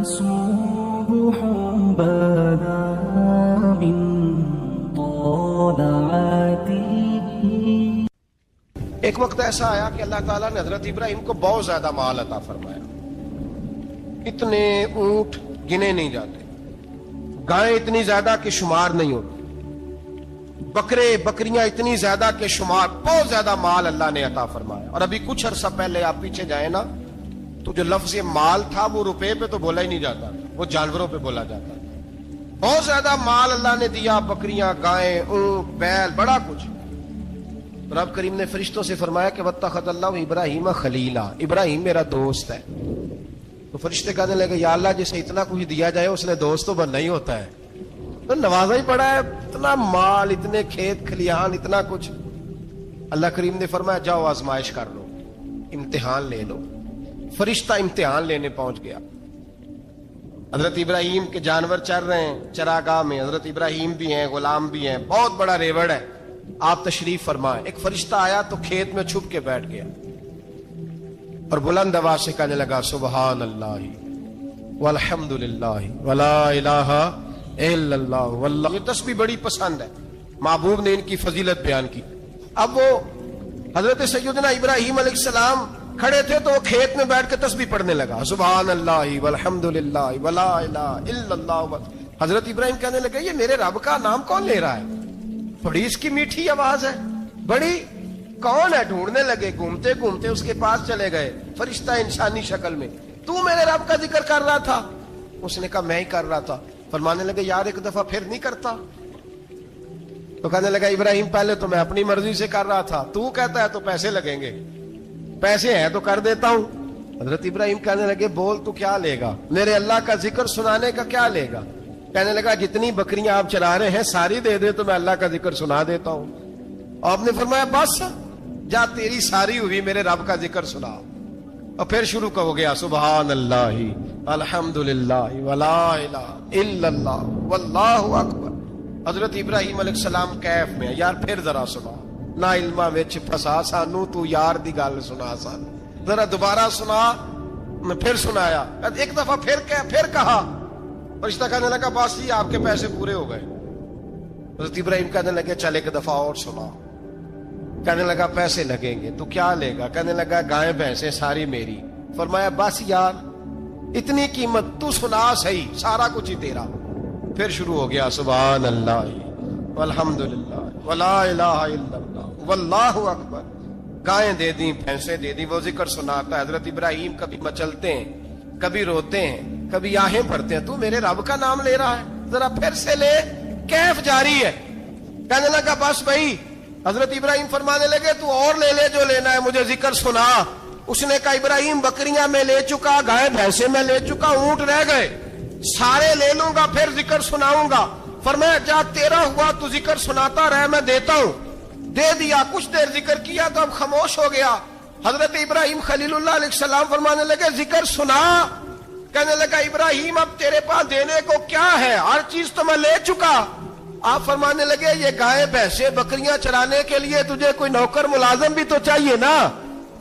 صبح بدا من طلعته. ایک وقت ایسا آیا کہ اللہ تعالیٰ نے حضرت ابراہیم کو بہت زیادہ مال عطا فرمایا. اتنے اونٹ گنے نہیں جاتے، گائیں اتنی زیادہ کہ شمار نہیں ہوتی، بکرے بکریاں اتنی زیادہ کہ شمار، بہت زیادہ مال اللہ نے عطا فرمایا. اور ابھی کچھ عرصہ پہلے آپ پیچھے جائیں نا تو جو لفظ مال تھا وہ روپے پہ تو بولا ہی نہیں جاتا، وہ جانوروں پہ بولا جاتا. بہت زیادہ مال اللہ نے دیا، بکریاں، گائیں، اونٹ، بیل، بڑا کچھ. رب کریم نے فرشتوں سے فرمایا کہ واتخذ اللہ ابراہیم خلیلا، ابراہیم میرا دوست ہے. تو فرشتے کہنے لگے یا اللہ جسے اتنا کچھ دیا جائے اس نے دوست تو بننا ہی ہوتا ہے، تو نوازا ہی پڑا ہے، اتنا مال، اتنے کھیت کھلیان، اتنا کچھ. اللہ کریم نے فرمایا جاؤ آزمائش کر لو، امتحان لے لو. فرشتہ امتحان لینے پہنچ گیا. حضرت ابراہیم کے جانور چر رہے ہیں چراگاہ میں، حضرت ابراہیم بھی ہیں، غلام بھی ہیں، بہت بڑا ریوڑ ہے. آپ تشریف فرمائیں. ایک فرشتہ آیا تو کھیت میں چھپ کے بیٹھ گیا اور بلند آواز سے کہنے لگا سبحان اللہ والحمد للہ ولا الہ الا اللہ واللہ. یہ تسبیح بڑی پسند ہے، محبوب نے ان کی فضیلت بیان کی. اب وہ حضرت سیدنا ابراہیم علیہ السلام کھڑے تھے تو وہ کھیت میں بیٹھ کے تسبیح پڑھنے لگا سبحان اللہ والحمد للہ ولا الہ الا اللہ. حضرت ابراہیم کہنے لگے یہ میرے رب کا نام کون لے رہا ہے؟ بڑی اس کی میٹھی آواز ہے، بڑی، کون ہے؟ ڈھونڈنے لگے، گھومتے گھومتے اس کے پاس چلے گئے. فرشتہ انسانی شکل میں، تو میرے رب کا ذکر کر رہا تھا؟ اس نے کہا میں ہی کر رہا تھا. فرمانے لگے یار ایک دفعہ پھر نہیں کرتا؟ تو کہنے لگا ابراہیم پہلے تو میں اپنی مرضی سے کر رہا تھا، تو کہتا ہے تو پیسے لگیں گے، پیسے ہیں تو کر دیتا ہوں. حضرت ابراہیم کہنے لگے بول تو کیا لے گا؟ میرے اللہ کا ذکر سنانے کا کیا لے گا؟ کہنے لگا جتنی بکریاں آپ چلا رہے ہیں ساری دے دے تو میں اللہ کا ذکر سنا دیتا ہوں. آپ نے فرمایا بس جا تیری ساری ہوئی، میرے رب کا ذکر سنا. اور پھر شروع ہو گیا سبحان اللہ الحمد للہ ولا الہ الا اللہ واللہ اکبر. حضرت ابراہیم علیہ السلام کیف میں یار پھر ذرا سنا، نا علما وچ پھسا سانو تو یار دی گل سنا سانو، ذرا دوبارہ سنا. پھر سنایا، ایک دفعہ پھر کہا. فرشتہ کہنے لگا بس یہ آپ کے پیسے پورے ہو گئے. حضرت ابراہیم کہنے لگے چل ایک دفعہ اور سنا. کہنے لگا پیسے لگیں گے. تو کیا لے گا؟ کہنے لگا گائیں بھینسیں ساری میری. فرمایا بس یار اتنی قیمت، تو سنا صحیح، سارا کچھ ہی تیرا. پھر شروع ہو گیا سبحان اللہ والحمد للہ ولا الہ الا اللہ واللہ اکبر. گائیں دے دیں، بھینسیں دے دیں، وہ ذکر سناتا ہے. حضرت ابراہیم کبھی مچلتے ہیں، کبھی روتے ہیں، کبھی آہیں بھرتے ہیں. تو میرے رب کا نام لے رہا ہے، ذرا پھر سے لے. کیف جاری ہے. کہنے لگا بس بھائی. حضرت ابراہیم فرمانے لگے تو اور لے لے جو لینا ہے، مجھے ذکر سنا. اس نے کہا ابراہیم بکریاں میں لے چکا، گائے بھینسیں میں لے چکا، اونٹ رہ گئے، سارے لے لوں گا پھر ذکر سناؤں گا. فرمایا جا تیرا ہوا تو ذکر سناتا رہ، میں دیتا ہوں. دے دیا. کچھ دیر ذکر کیا تو اب خاموش ہو گیا. حضرت ابراہیم خلیل اللہ علیہ السلام فرمانے لگے ذکر سنا. کہنے لگا ابراہیم اب تیرے پاس دینے کو کیا ہے؟ ہر چیز تو میں لے چکا. آپ فرمانے لگے یہ گائے بھینسیں بکریاں چرانے کے لیے تجھے کوئی نوکر ملازم بھی تو چاہیے نا.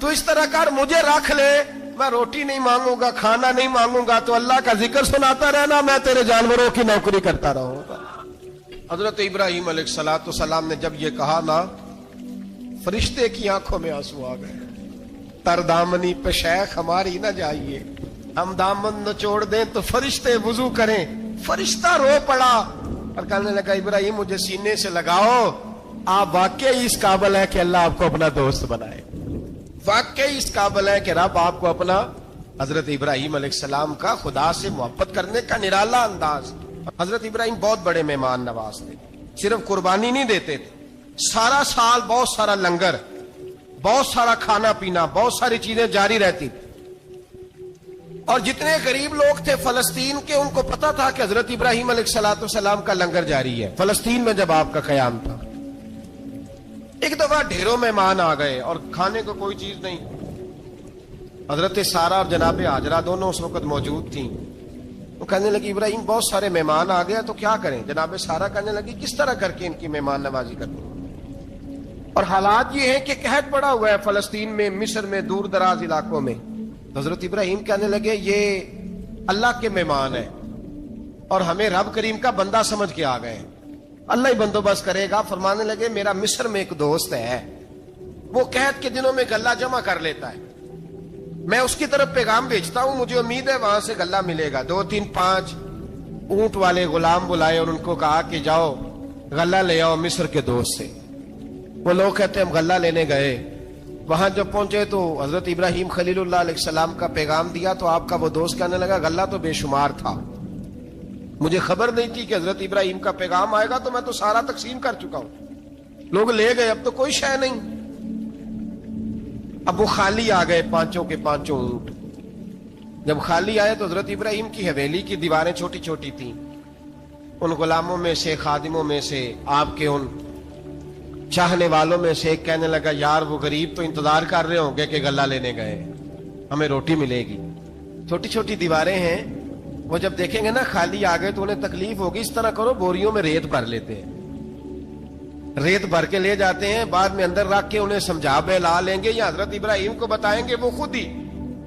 تو اس طرح کر مجھے رکھ لے، میں روٹی نہیں مانگوں گا، کھانا نہیں مانگوں گا، تو اللہ کا ذکر سناتا رہنا، میں تیرے جانوروں کی نوکری کرتا رہوں گا. حضرت ابراہیم علیہ السلام نے جب یہ کہا نا، فرشتے کی آنکھوں میں آنسو آ گئے. تر دامنی پہ شیخ ہماری نہ جائیے، ہم دامن نچوڑ دیں تو فرشتے وضو کریں. فرشتہ رو پڑا اور کہنے لگا ابراہیم مجھے سینے سے لگاؤ، آپ واقعی اس قابل ہے کہ اللہ آپ کو اپنا دوست بنائے، واقعی اس قابل ہے کہ رب آپ کو اپنا. حضرت ابراہیم علیہ السلام کا خدا سے محبت کرنے کا نرالا انداز. حضرت ابراہیم بہت بڑے مہمان نواز تھے. صرف قربانی نہیں دیتے تھے، سارا سال بہت سارا لنگر، بہت سارا کھانا پینا، بہت ساری چیزیں جاری رہتی تھی. اور جتنے غریب لوگ تھے فلسطین کے، ان کو پتا تھا کہ حضرت ابراہیم علیہ السلام کا لنگر جاری ہے. فلسطین میں جب آپ کا قیام تھا، ایک دفعہ ڈھیروں مہمان آ گئے اور کھانے کو کوئی چیز نہیں. حضرت سارا اور جناب ہاجرہ دونوں اس وقت موجود تھیں. وہ کہنے لگی ابراہیم بہت سارے مہمان آ گئے تو کیا کریں؟ جناب سارا کہنے لگی کس طرح کر کے ان کی مہمان نوازی کرنی. اور حالات یہ ہیں کہ قحط پڑا ہوا ہے فلسطین میں، مصر میں، دور دراز علاقوں میں. حضرت ابراہیم کہنے لگے یہ اللہ کے مہمان ہیں اور ہمیں رب کریم کا بندہ سمجھ کے آ گئے. اللہ ہی بندوبست کرے گا. فرمانے لگے میرا مصر میں ایک دوست ہے, وہ قحط کے دنوں میں غلہ جمع کر لیتا ہے, میں اس کی طرف پیغام بھیجتا ہوں, مجھے امید ہے وہاں سے غلہ ملے گا. 2 3 5 اونٹ والے غلام بلائے اور ان کو کہا کہ جاؤ غلہ لے آؤ مصر کے دوست سے. وہ لوگ کہتے ہم غلہ لینے گئے, وہاں جب پہنچے تو حضرت ابراہیم خلیل اللہ علیہ السلام کا پیغام دیا تو آپ کا وہ دوست کہنے لگا غلہ تو بے شمار تھا, مجھے خبر نہیں تھی کہ حضرت ابراہیم کا پیغام آئے گا, تو میں تو سارا تقسیم کر چکا ہوں. لوگ لے گئے, اب تو کوئی شے نہیں. اب وہ خالی آ گئے 5 کے 5 اونٹ. جب خالی آئے تو حضرت ابراہیم کی حویلی کی دیواریں چھوٹی چھوٹی تھیں. ان غلاموں میں سے, خادموں میں سے, آپ کے ان چاہنے والوں میں سے ایک کہنے لگا یار وہ غریب تو انتظار کر رہے ہوں گے کہ غلہ لینے گئے, ہمیں روٹی ملے گی. چھوٹی چھوٹی دیواریں ہیں, وہ جب دیکھیں گے نا خالی آ گئے تو انہیں تکلیف ہوگی. اس طرح کرو بوریوں میں ریت بھر لیتے ہیں, ریت بھر کے لے جاتے ہیں, بعد میں اندر رکھ کے انہیں سمجھا بہلا لیں گے یا حضرت ابراہیم کو بتائیں گے, وہ خود ہی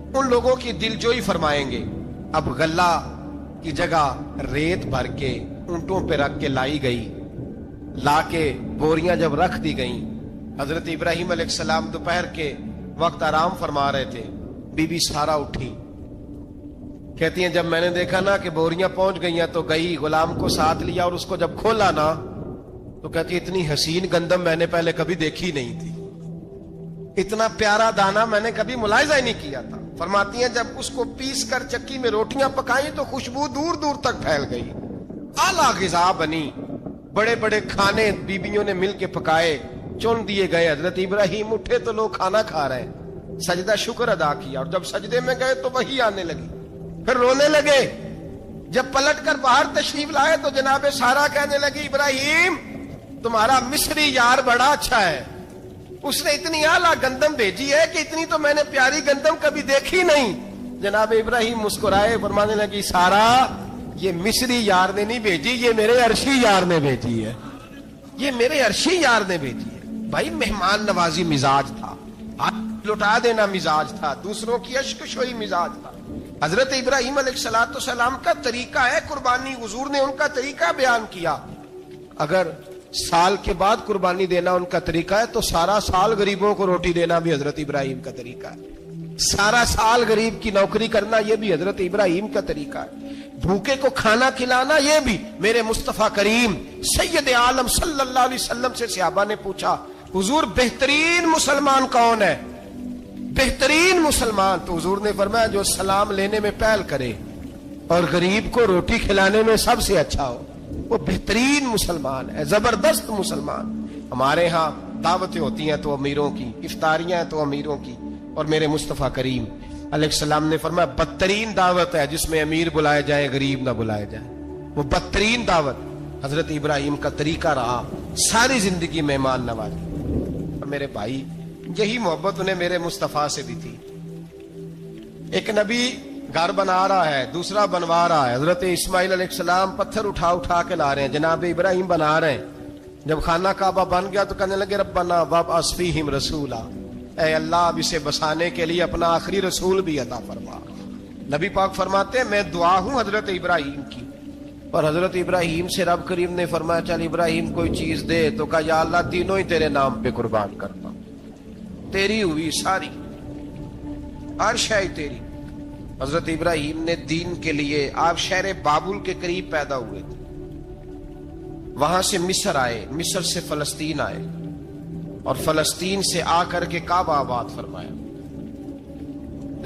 ان لوگوں کی دلجوئی فرمائیں گے. اب غلہ کی جگہ ریت بھر کے اونٹوں پہ رکھ کے لائی گئی. لا کے بوریاں جب رکھ دی گئیں, حضرت ابراہیم علیہ السلام دوپہر کے وقت آرام فرما رہے تھے. بی بی سارا اٹھی, کہتی ہیں جب میں نے دیکھا نا کہ بوریاں پہنچ گئی ہیں تو گئی, غلام کو ساتھ لیا اور اس کو جب کھولا نا تو کہتی اتنی حسین گندم میں نے پہلے کبھی دیکھی نہیں تھی, اتنا پیارا دانا میں نے کبھی ملاحظہ ہی نہیں کیا تھا. فرماتی ہیں جب اس کو پیس کر چکی میں روٹیاں پکائیں تو خوشبو دور دور تک پھیل گئی. اعلیٰ غذا بنی, بڑے بڑے کھانے بیبیوں نے مل کے پکائے, چن دیے گئے. حضرت ابراہیم اٹھے تو لوگ کھانا کھا رہے ہیں, سجدہ شکر ادا کیا, اور جب سجدے میں گئے تو وہی آنے لگی, پھر رونے لگے. جب پلٹ کر باہر تشریف لائے تو جناب سارا کہنے لگی ابراہیم تمہارا مصری یار بڑا اچھا ہے, اس نے اتنی اعلیٰ گندم بھیجی ہے کہ اتنی تو میں نے پیاری گندم کبھی دیکھی نہیں. جناب ابراہیم مسکرائے, فرمانے لگی سارا یہ مصری یار نے نہیں بھیجی, یہ میرے عرشی یار نے بھیجی ہے, یہ میرے عرشی یار نے بھیجی ہے. بھائی مہمان نوازی مزاج تھا, ہاتھ لٹا دینا مزاج تھا, دوسروں کی اشک شوئی مزاج تھا. حضرت ابراہیم علیہ السلام کا طریقہ ہے قربانی, حضور نے ان کا طریقہ بیان کیا. اگر سال کے بعد قربانی دینا ان کا طریقہ ہے تو سارا سال غریبوں کو روٹی دینا بھی حضرت ابراہیم کا طریقہ ہے. سارا سال غریب کی نوکری کرنا یہ بھی حضرت ابراہیم کا طریقہ ہے. بھوکے کو کھانا کھلانا یہ بھی میرے مصطفیٰ کریم سید عالم صلی اللہ علیہ وسلم سے صحابہ نے پوچھا حضور بہترین مسلمان کون ہے, بہترین مسلمان؟ تو حضور نے فرمایا جو سلام لینے میں پہل کرے اور غریب کو روٹی کھلانے میں سب سے اچھا ہو, وہ بہترین مسلمان ہے, زبردست مسلمان. ہمارے ہاں دعوتیں ہوتی ہیں تو امیروں کی, افطاریاں ہیں تو امیروں کی, اور میرے مصطفیٰ کریم علیہ السلام نے فرمایا بدترین دعوت ہے جس میں امیر بلائے جائے غریب نہ بلائے جائے, وہ بدترین دعوت. حضرت ابراہیم کا طریقہ رہا ساری زندگی مہمان نوازی. اور میرے بھائی یہی محبت انہیں میرے مصطفیٰ سے بھی تھی. ایک نبی گھر بنا رہا ہے, دوسرا بنوا رہا ہے. حضرت اسماعیل علیہ السلام پتھر اٹھا اٹھا کے لا رہے ہیں, جناب ابراہیم بنا رہے ہیں. جب خانہ کعبہ بن گیا تو کہنے لگے ربنا وابعث فیہم رسولا, اے اللہ اب اسے بسانے کے لیے اپنا آخری رسول بھی عطا فرما. نبی پاک فرماتے ہیں میں دعا ہوں حضرت ابراہیم کی. اور حضرت ابراہیم سے رب کریم نے فرمایا چل ابراہیم کوئی چیز دے, تو کہا یا اللہ تینوں ہی تیرے نام پہ قربان کرتا ہوں, تیری ہوئی ساری, ہر شے تیری. حضرت ابراہیم نے دین کے لیے, آپ شہر بابل کے قریب پیدا ہوئے تھے, وہاں سے مصر آئے, مصر سے فلسطین آئے, اور فلسطین سے آ کر کے کعبہ آباد فرمایا.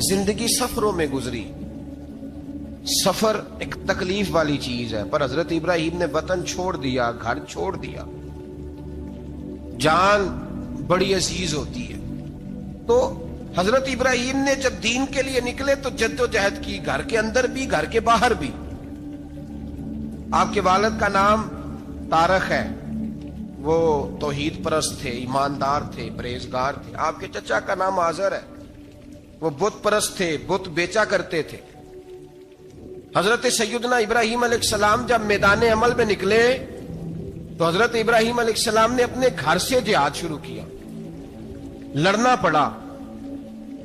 زندگی سفروں میں گزری. سفر ایک تکلیف والی چیز ہے, پر حضرت ابراہیم نے وطن چھوڑ دیا, گھر چھوڑ دیا. جان بڑی عزیز ہوتی ہے. تو حضرت ابراہیم نے جب دین کے لیے نکلے تو جد و جہد کی, گھر کے اندر بھی گھر کے باہر بھی. آپ کے والد کا نام طارق ہے, وہ توحید پرست تھے, ایماندار تھے, پرہیزگار تھے. آپ کے چچا کا نام آزر ہے, وہ بت پرست تھے, بت بیچا کرتے تھے. حضرت سیدنا ابراہیم علیہ السلام جب میدان عمل میں نکلے تو حضرت ابراہیم علیہ السلام نے اپنے گھر سے جہاد شروع کیا, لڑنا پڑا.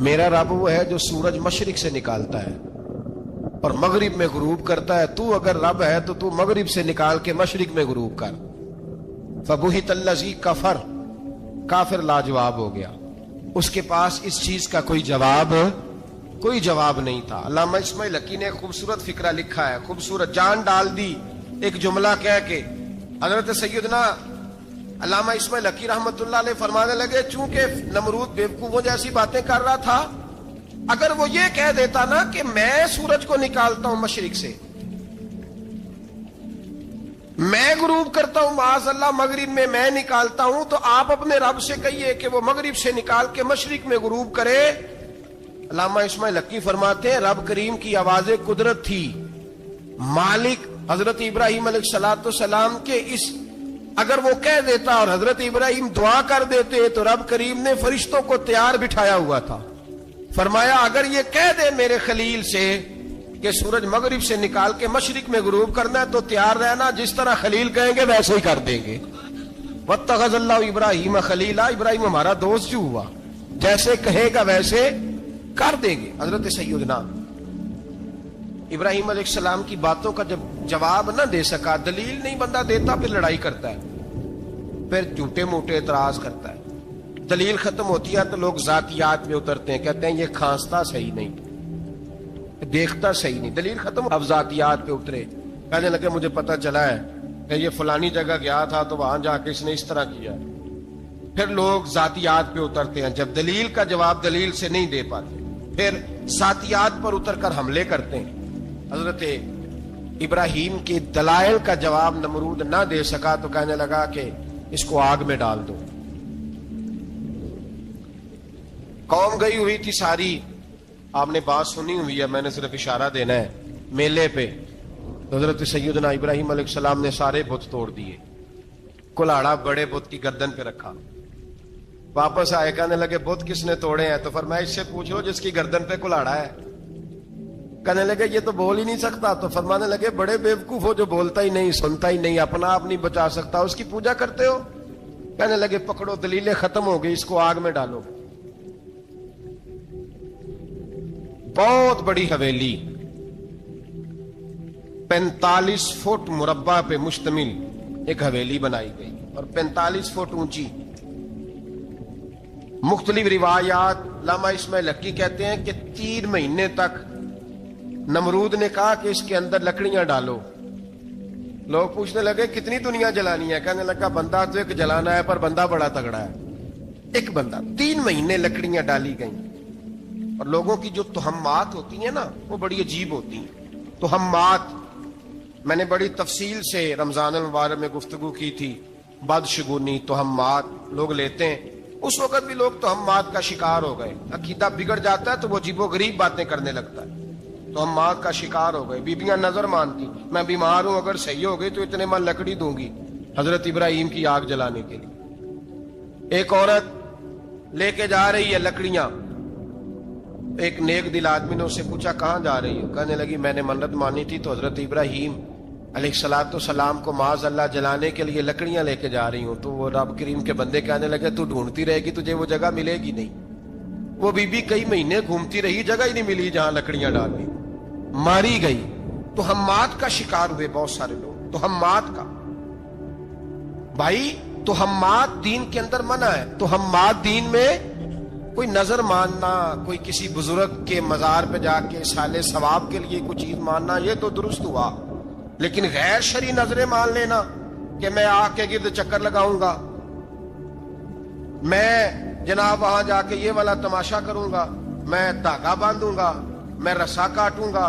میرا رب وہ ہے جو سورج مشرق سے نکالتا ہے اور مغرب میں غروب کرتا ہے. تو اگر رب ہے تو تو مغرب سے نکال کے مشرق میں غروب کر. فبہت الذی کفر, کافر لاجواب ہو گیا, اس کے پاس اس چیز کا کوئی جواب نہیں تھا. علامہ اسماعیل حقی نے خوبصورت فقرہ لکھا ہے, خوبصورت جان ڈال دی ایک جملہ کہہ کے. حضرت سیدنا علامہ اسماعیل حقی رحمت اللہ علیہ فرمانے لگے چونکہ نمرود بیوقوفوں جیسی باتیں کر رہا تھا, اگر وہ یہ کہہ دیتا نا کہ میں سورج کو نکالتا ہوں مشرق سے, میں غروب کرتا ہوں معاذ اللہ مغرب میں نکالتا ہوں, تو آپ اپنے رب سے کہیے کہ وہ مغرب سے نکال کے مشرق میں غروب کرے. علامہ اسماعیل حقی فرماتے ہیں رب کریم کی آواز قدرت تھی, مالک حضرت ابراہیم علیہ السلام کے اس, اگر وہ کہہ دیتا اور حضرت ابراہیم دعا کر دیتے تو رب کریم نے فرشتوں کو تیار بٹھایا ہوا تھا. فرمایا اگر یہ کہہ دے میرے خلیل سے کہ سورج مغرب سے نکال کے مشرق میں غروب کرنا ہے تو تیار رہنا, جس طرح خلیل کہیں گے ویسے ہی کر دیں گے. واتخذ اللہ ابراہیم خلیلا, ابراہیم ہمارا دوست جو ہوا, جیسے کہے گا ویسے کر دیں گے. حضرت سیدنا ابراہیم علیہ السلام کی باتوں کا جب جواب نہ دے سکا, دلیل نہیں بندہ دیتا, پھر لڑائی کرتا ہے, پھر جھوٹے موٹے اعتراض کرتا ہے. دلیل ختم ہوتی ہے تو لوگ ذاتیات میں اترتے ہیں, کہتے ہیں یہ کھانستا صحیح نہیں, دیکھتا صحیح نہیں. دلیل ختم, اب ذاتیات پہ اترے, کہنے لگے مجھے پتہ چلا ہے کہ یہ فلانی جگہ گیا تھا تو وہاں جا کے اس نے اس طرح کیا. پھر لوگ ذاتیات پہ اترتے ہیں, جب دلیل کا جواب دلیل سے نہیں دے پاتے پھر ذاتیات پر اتر کر حملے کرتے ہیں. حضرت ابراہیم کے دلائل کا جواب نمرود نہ دے سکا تو کہنے لگا کہ اس کو آگ میں ڈال دو. قوم گئی ہوئی تھی ساری, آپ نے بات سنی ہوئی ہے, میں نے صرف اشارہ دینا ہے. میلے پہ حضرت سیدنا ابراہیم علیہ السلام نے سارے بت توڑ دیے, کلاڑا بڑے بت کی گردن پہ رکھا. واپس آئے, کہنے لگے بت کس نے توڑے ہیں؟ تو فرمایا اس سے پوچھ لو جس کی گردن پہ کلاڑا ہے. کہنے لگے یہ تو بول ہی نہیں سکتا. تو فرمانے لگے بڑے بیوقوف ہو جو بولتا ہی نہیں, سنتا ہی نہیں, اپنا آپ نہیں بچا سکتا, اس کی پوجا کرتے ہو. کہنے لگے پکڑو, دلیلیں ختم ہو گئی, اس کو آگ میں ڈالو. بہت بڑی حویلی 45 فٹ مربع پہ مشتمل ایک حویلی بنائی گئی اور 45 فٹ اونچی. مختلف روایات, علامہ اسماعیل حقی کہتے ہیں کہ 3 مہینے تک نمرود نے کہا کہ اس کے اندر لکڑیاں ڈالو. لوگ پوچھنے لگے کتنی دنیا جلانی ہے؟ کہنے لگا بندہ تو ایک جلانا ہے, پر بندہ بڑا تگڑا ہے, ایک بندہ. 3 مہینے لکڑیاں ڈالی گئیں. اور لوگوں کی جو تہمات ہوتی ہیں نا وہ بڑی عجیب ہوتی ہیں. تہمات میں نے بڑی تفصیل سے رمضان المبارک میں گفتگو کی تھی. بدشگونی, تہمات لوگ لیتے ہیں. اس وقت بھی لوگ تہمات کا شکار ہو گئے. عقیدہ بگڑ جاتا ہے تو وہ عجیب و غریب باتیں کرنے لگتا ہے. تہمات کا شکار ہو گئے. بیبیاں نظر مانتی, میں بیمار ہوں, اگر صحیح ہو گئی تو اتنے من لکڑی دوں گی حضرت ابراہیم کی آگ جلانے کے لیے. ایک عورت لے کے جا رہی ہے لکڑیاں. ایک نیک دل آدمی نے اس سے پوچھا کہاں جا رہی ہو؟ کہنے لگی میں نے منت مانی تھی تو حضرت ابراہیم علیہ السلام کو معاذ اللہ جلانے کے لیے لکڑیاں لے کے جا رہی ہوں. تو وہ رب کریم کے بندے کہنے لگے تو ڈھونڈتی رہے گی, تجھے وہ جگہ ملے گی نہیں. وہ بی بی کئی مہینے گھومتی رہی, جگہ ہی نہیں ملی جہاں لکڑیاں ڈالنی, ماری گئی. تہمات کا شکار ہوئے بہت سارے لوگ. تہمات کا بھائی, تہمات دین کے اندر منع ہے. تہمات دین میں کوئی نظر ماننا, کوئی کسی بزرگ کے مزار پہ جا کے سالے ثواب کے لیے کوئی چیز ماننا, یہ تو درست ہوا. لیکن غیر شرعی نظریں مان لینا کہ میں آگ کے گرد چکر لگاؤں گا, میں جناب وہاں جا کے یہ والا تماشا کروں گا, میں دھاگا باندھوں گا, میں رسا کاٹوں گا,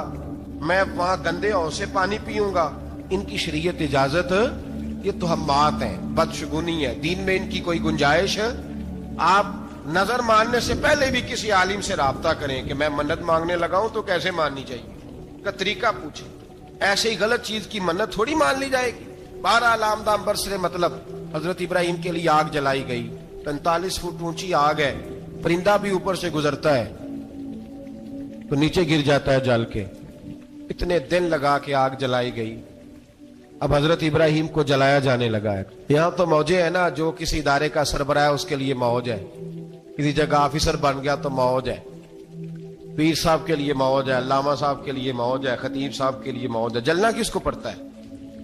میں وہاں گندے ہوں سے پانی پیوں گا, ان کی شریعت اجازت, یہ تہمات ہیں, بدشگونی ہے. دین میں ان کی کوئی گنجائش. آپ نظر ماننے سے پہلے بھی کسی عالم سے رابطہ کریں کہ میں منت مانگنے لگا ہوں تو کیسے ماننی چاہیے کا طریقہ پوچھیں. ایسے ہی غلط چیز کی منت تھوڑی مان لی جائے گی. 12 علامدام برسرے مطلب حضرت ابراہیم کے لیے آگ جلائی گئی. 45 فٹ اونچی آگ ہے, پرندہ بھی اوپر سے گزرتا ہے تو نیچے گر جاتا ہے جل کے. اتنے دن لگا کے آگ جلائی گئی. اب حضرت ابراہیم کو جلایا جانے لگا ہے. یہاں تو موجیں ہیں نا, جو کسی ادارے کا سربراہ ہے اس کے لیے موج ہے, کسی جگہ آفیسر بن گیا تو موج ہے. پیر صاحب کے لیے موج ہے, علامہ صاحب کے لیے موج ہے, خطیب صاحب کے لیے موج ہے, جلنا کس کو پڑتا ہے؟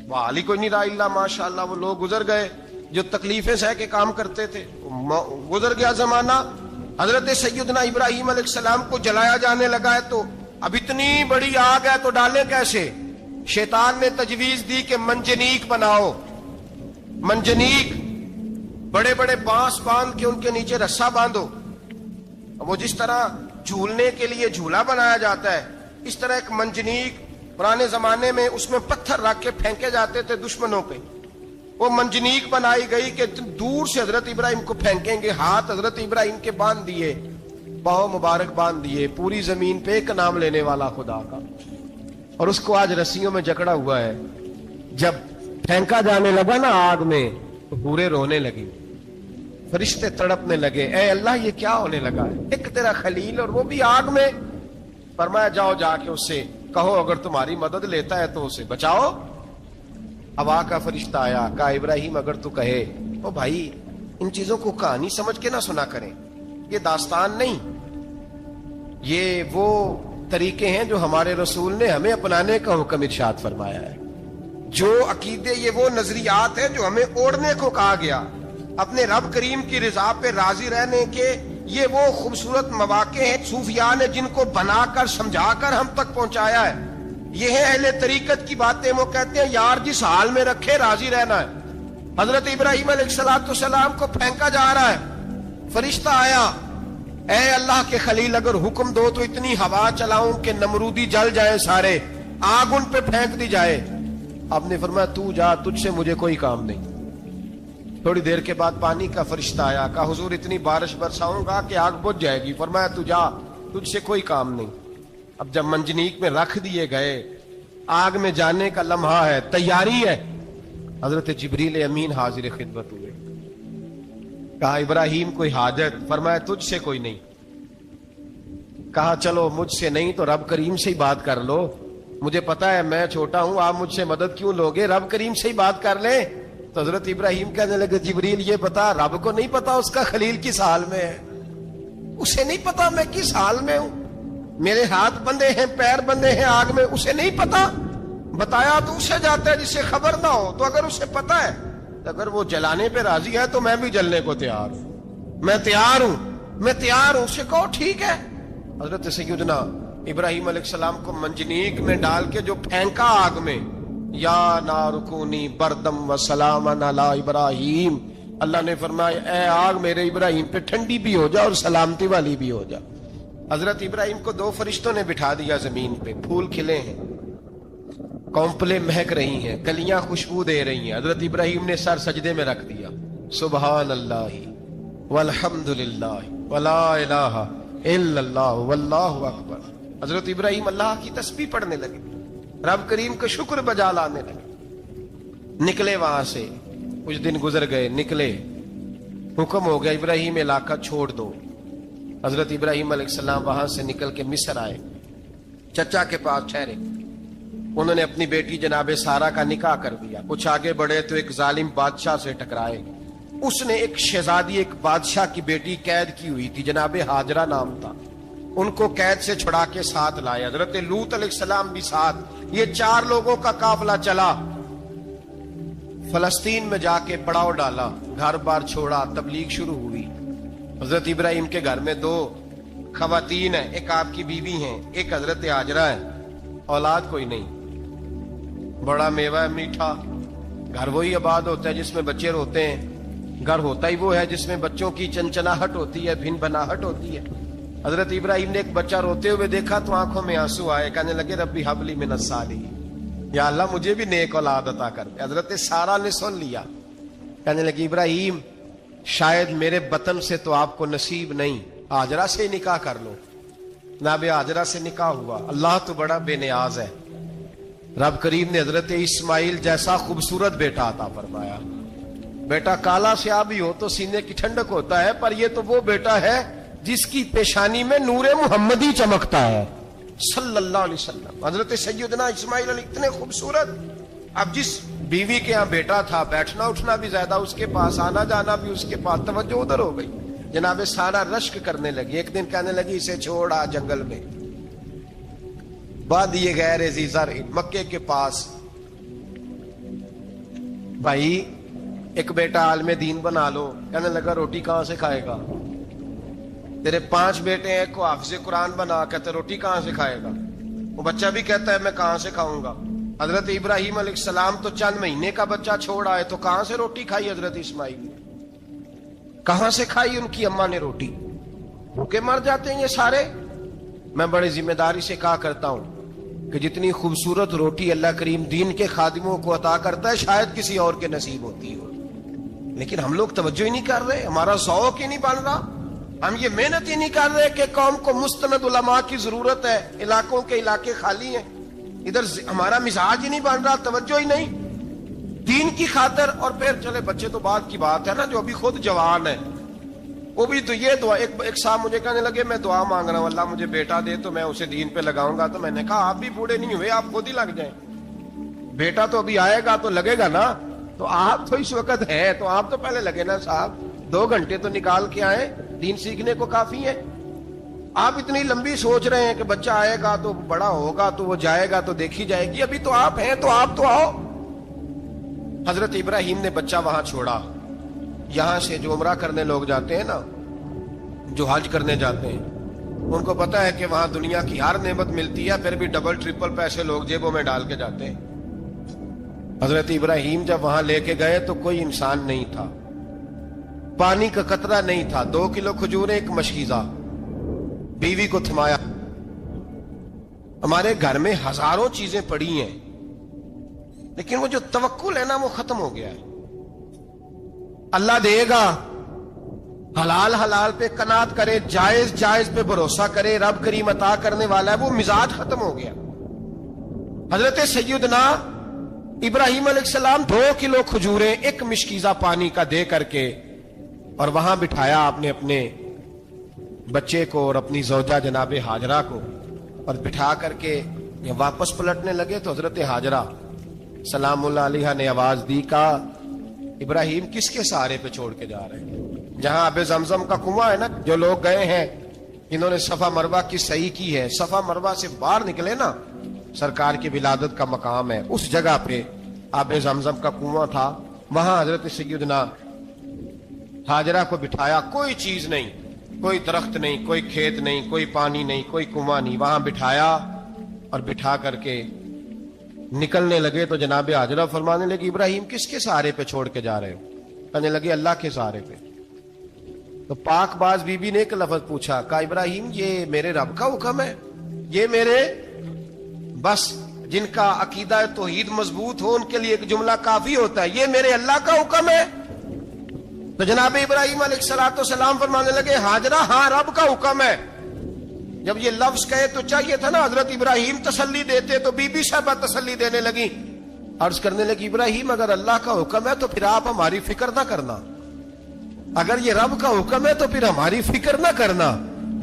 وہ علی کوئی نہیں رہا اللہ ماشاءاللہ. وہ لوگ گزر گئے جو تکلیفیں سہ کے کام کرتے تھے, گزر گیا زمانہ. حضرت سیدنا ابراہیم علیہ السلام کو جلایا جانے لگا ہے تو اب اتنی بڑی آگ ہے تو ڈالیں کیسے؟ شیطان نے تجویز دی کہ منجنیق بناؤ, منجنیق, بڑے بڑے بانس باندھ کے ان کے نیچے رسا باندھو. وہ جس طرح جھولنے کے لیے جھولا بنایا جاتا ہے, اس طرح ایک منجنیق پرانے زمانے میں اس میں پتھر رکھ کے پھینکے جاتے تھے دشمنوں پہ. وہ منجنیق بنائی گئی کہ دور سے حضرت ابراہیم کو پھینکیں گے. ہاتھ حضرت ابراہیم کے باندھ دیے, پاؤں مبارک باندھ دیے, پوری زمین پہ ایک نام لینے والا خدا کا. اور اس کو آج رسیوں میں جکڑا ہوا ہے. جب پھینکا جانے لگا نا آگ میں تو حوریں رونے لگی, فرشتے تڑپنے لگے, اے اللہ یہ کیا ہونے لگا ہے؟ ایک تیرا خلیل اور وہ بھی آگ میں. فرمایا جاؤ جا کے اس سے کہو اگر تمہاری مدد لیتا ہے تو اسے بچاؤ. ہوا کا فرشتہ آیا, کہا ابراہیم اگر تو کہے. او بھائی ان چیزوں کو کہانی سمجھ کے نہ سنا کریں, یہ داستان نہیں, یہ وہ طریقے ہیں جو ہمارے رسول نے ہمیں اپنانے کا حکم ارشاد فرمایا ہے. جو عقیدے, یہ وہ نظریات ہیں جو ہمیں اوڑھنے کو کہا گیا. اپنے رب کریم کی رضا پہ راضی رہنے کے یہ وہ خوبصورت مواقع ہیں صوفیاء نے جن کو بنا کر سمجھا کر ہم تک پہنچایا ہے. یہ ہے اہل طریقت کی باتیں. وہ کہتے ہیں یار جس حال میں رکھے راضی رہنا ہے. حضرت ابراہیم علیہ السلام کو پھینکا جا رہا ہے, فرشتہ آیا, اے اللہ کے خلیل اگر حکم دو تو اتنی ہوا چلاؤں کہ نمرودی جل جائیں سارے, آگ ان پہ پھینک دی جائے. آپ نے فرمایا تو جا, تجھ سے مجھے کوئی کام نہیں. تھوڑی دیر کے بعد پانی کا فرشتہ آیا, کہا حضور اتنی بارش برساؤں گا کہ آگ بجھ جائے گی. فرمایا تو جا, تجھ سے کوئی کام نہیں. اب جب منجنیق میں رکھ دیے گئے, آگ میں جانے کا لمحہ ہے, تیاری ہے, حضرت جبریل امین حاضر خدمت ہوئے. کہا ابراہیم کوئی حاجت؟ فرمایا تجھ سے کوئی نہیں. کہا چلو مجھ سے نہیں تو رب کریم سے ہی بات کر لو, مجھے پتا ہے میں چھوٹا ہوں, آپ مجھ سے مدد کیوں لوگے, رب کریم سے ہی بات کر لیں. تو حضرت ابراہیم کہنے لگے جبریل یہ بتا, رب کو نہیں پتا اس کا خلیل کس حال میں ہے, اسے نہیں پتا میں کس حال میں ہوں, میرے ہاتھ بندے ہیں, پیر بندے ہیں آگ میں, اسے نہیں پتا. بتایا تو اسے جاتا ہے جس سے خبر نہ ہو. تو اگر اسے پتا ہے, اگر وہ جلانے پہ راضی ہے تو میں بھی جلنے کو تیار ہوں, میں تیار ہوں, میں تیار ہوں. اسے کہو ٹھیک ہے. حضرت سیدنا ابراہیم علیہ السلام کو منجنیق میں ڈال کے جو پھینکا آگ میں, یا نارکونی بردم و سلامن علی ابراہیم, اللہ نے فرمایا اے آگ میرے ابراہیم پہ ٹھنڈی بھی ہو جا اور سلامتی والی بھی ہو جا. حضرت ابراہیم کو دو فرشتوں نے بٹھا دیا زمین پہ, پھول کھلے ہیں, کونپلیں مہک رہی ہیں, کلیاں خوشبو دے رہی ہیں. حضرت ابراہیم نے سر سجدے میں رکھ دیا, سبحان اللہ والحمد للہ ولا الہ الا اللہ واللہ اکبر. حضرت ابراہیم اللہ کی تسبیح پڑھنے لگے, رب کریم کا شکر بجا لانے لگے. نکلے وہاں سے, کچھ دن گزر گئے, نکلے, حکم ہو گیا ابراہیم علاقہ چھوڑ دو. حضرت ابراہیم علیہ السلام وہاں سے نکل کے مصر آئے, چچا کے پاس ٹھہرے. انہوں نے اپنی بیٹی جناب سارہ کا نکاح کر دیا. کچھ آگے بڑھے تو ایک ظالم بادشاہ سے ٹکرائے. اس نے ایک شہزادی, ایک بادشاہ کی بیٹی قید کی ہوئی تھی, جناب ہاجرہ نام تھا, ان کو قید سے چھڑا کے ساتھ لائے. حضرت لوط علیہ السلام بھی ساتھ. یہ 4 لوگوں کا قافلہ چلا, فلسطین میں جا کے پڑاؤ ڈالا, گھر بار چھوڑا, تبلیغ شروع ہوئی. حضرت ابراہیم کے گھر میں 2 خواتین ہیں, ایک آپ کی بیوی ہیں, ایک حضرت ہاجرہ ہے. اولاد کوئی نہیں, بڑا میوہ ہے میٹھا. گھر وہی آباد ہوتا ہے جس میں بچے روتے ہیں, گھر ہوتا ہی وہ ہے جس میں بچوں کی چنچناہٹ ہوتی ہے, بھن بھناہٹ ہوتی ہے. حضرت ابراہیم نے ایک بچہ روتے ہوئے دیکھا تو آنکھوں میں آنسو آئے, کہنے لگے ربی حب لی من الصالحین, یا اللہ مجھے بھی نیک اولاد عطا کر دے. حضرت سارہ نے سن لیا, کہنے لگی ابراہیم شاید میرے بطن سے تو آپ کو نصیب نہیں, ہاجرہ سے نکاح کر لو. جناب ہاجرہ سے نکاح ہوا. اللہ تو بڑا بے نیاز ہے, رب کریم نے حضرت اسماعیل جیسا خوبصورت بیٹا عطا فرمایا. بیٹا کالا سیاہ بھی ہو تو سینے کی ٹھنڈک ہوتا ہے, پر یہ تو وہ بیٹا ہے جس کی پیشانی میں نور محمدی چمکتا ہے صلی اللہ علیہ وسلم. حضرت سیدنا اسماعیل علیہ اتنے خوبصورت. اب جس بیوی کے ہاں بیٹا تھا, بیٹھنا اٹھنا بھی زیادہ اس کے پاس, آنا جانا بھی اس کے پاس, توجہ ادھر ہو گئی. جناب سارہ رشک کرنے لگی. ایک دن کہنے لگی اسے چھوڑ آ جنگل میں, وادی غیر ذی زرع مکے کے پاس. بھائی ایک بیٹا عالم دین بنا لو, کہنے لگا روٹی کہاں سے کھائے گا. تیرے 5 بیٹے ہیں, کو حافظ قرآن بنا, کہتے روٹی کہاں سے کھائے گا. وہ بچہ بھی کہتا ہے میں کہاں سے کھاؤں گا. حضرت ابراہیم علیہ السلام تو چند مہینے کا بچہ چھوڑ آئے, تو کہاں سے روٹی کھائی حضرت اسماعیل نے, کہاں سے کھائی ان کی اماں نے روٹی. بھوکے مر جاتے ہیں یہ سارے. میں بڑے ذمہ داری سے کہا کرتا ہوں کہ جتنی خوبصورت روٹی اللہ کریم دین کے خادموں کو عطا کرتا ہے شاید کسی اور کے نصیب ہوتی ہو, لیکن ہم لوگ توجہ ہی نہیں کر رہے, ہمارا ذوق ہی نہیں بن رہا, ہم یہ محنت ہی نہیں کر رہے کہ قوم کو مستند علماء کی ضرورت ہے, علاقوں کے علاقے خالی ہیں, ادھر ہمارا مزاج ہی نہیں بن رہا, توجہ ہی نہیں دین کی خاطر. اور پھر چلے بچے تو بات کی بات ہے نا, جو ابھی خود جوان ہے وہ بھی تو یہ دعا, ایک صاحب مجھے کہنے لگے میں دعا مانگ رہا ہوں اللہ مجھے بیٹا دے تو میں اسے دین پہ لگاؤں گا. تو میں نے کہا آپ بھی بوڑھے نہیں ہوئے, آپ خود ہی لگ جائیں, بیٹا تو ابھی آئے گا تو لگے گا نا, تو آپ تو اس وقت ہے تو آپ تو پہلے لگے نا صاحب, 2 گھنٹے تو نکال کے آئے, دین سیکھنے کو کافی ہے. آپ اتنی لمبی سوچ رہے ہیں کہ بچہ آئے گا تو بڑا ہوگا تو وہ جائے گا تو دیکھی جائے گی, ابھی تو آپ ہیں تو آپ تو آؤ. حضرت ابراہیم نے بچہ وہاں چھوڑا. یہاں سے جو عمرہ کرنے لوگ جاتے ہیں نا, جو حج کرنے جاتے ہیں, ان کو پتا ہے کہ وہاں دنیا کی ہر نعمت ملتی ہے, پھر بھی ڈبل ٹرپل پیسے لوگ جیبوں میں ڈال کے جاتے ہیں. حضرت ابراہیم جب وہاں لے کے گئے تو کوئی انسان نہیں تھا, پانی کا قطرہ نہیں تھا, 2 کلو کھجوریں, ایک مشکیزہ, بیوی کو تھمایا. ہمارے گھر میں ہزاروں چیزیں پڑی ہیں, لیکن وہ جو توکل ہے نا وہ ختم ہو گیا ہے. اللہ دے گا, حلال حلال پہ قناعت کرے, جائز جائز پہ بھروسہ کرے, رب کریم عطا کرنے والا ہے, وہ مزاج ختم ہو گیا. حضرت سیدنا ابراہیم علیہ السلام 2 کلو کھجوریں, ایک مشکیزہ پانی کا دے کر کے, اور وہاں بٹھایا آپ نے اپنے بچے کو اور اپنی زوجہ جناب ہاجرہ کو, اور بٹھا کر کے واپس پلٹنے لگے تو حضرت ہاجرہ سلام اللہ علیہ نے آواز دی, کہا ابراہیم کس کے سہارے پہ چھوڑ کے جا رہے ہیں. جہاں آب زمزم کا کنواں ہے نا, جو لوگ گئے ہیں انہوں نے صفا مروہ کی صحیح کی ہے, صفا مروہ سے باہر نکلے نا, سرکار کی ولادت کا مقام ہے, اس جگہ پہ آب زمزم کا کنواں تھا. وہاں حضرت سیدنا ہاجرہ کو بٹھایا, کوئی چیز نہیں, کوئی درخت نہیں, کوئی کھیت نہیں, کوئی پانی نہیں, کوئی کنواں نہیں, وہاں بٹھایا اور بٹھا کر کے نکلنے لگے تو جناب ہاجرہ فرمانے لگی ابراہیم کس کے سہارے پہ چھوڑ کے جا رہے ہو. کہنے لگے اللہ کے سہارے پہ. تو پاک باز بی بی نے ایک لفظ پوچھا, کہا ابراہیم یہ میرے رب کا حکم ہے, یہ میرے بس جن کا عقیدہ توحید مضبوط ہو ان کے لیے ایک جملہ کافی ہوتا ہے, یہ میرے اللہ کا حکم ہے. تو جناب ابراہیم علیہ السلام فرمانے لگے ہاجرہ ہاں رب کا حکم ہے. جب یہ لفظ کہے تو چاہیے تھا نا حضرت ابراہیم تسلی دیتے, تو بی بی صاحبہ تسلی دینے لگی, عرض کرنے لگی ابراہیم اگر اللہ کا حکم ہے تو پھر آپ ہماری فکر نہ کرنا, اگر یہ رب کا حکم ہے تو پھر ہماری فکر نہ کرنا,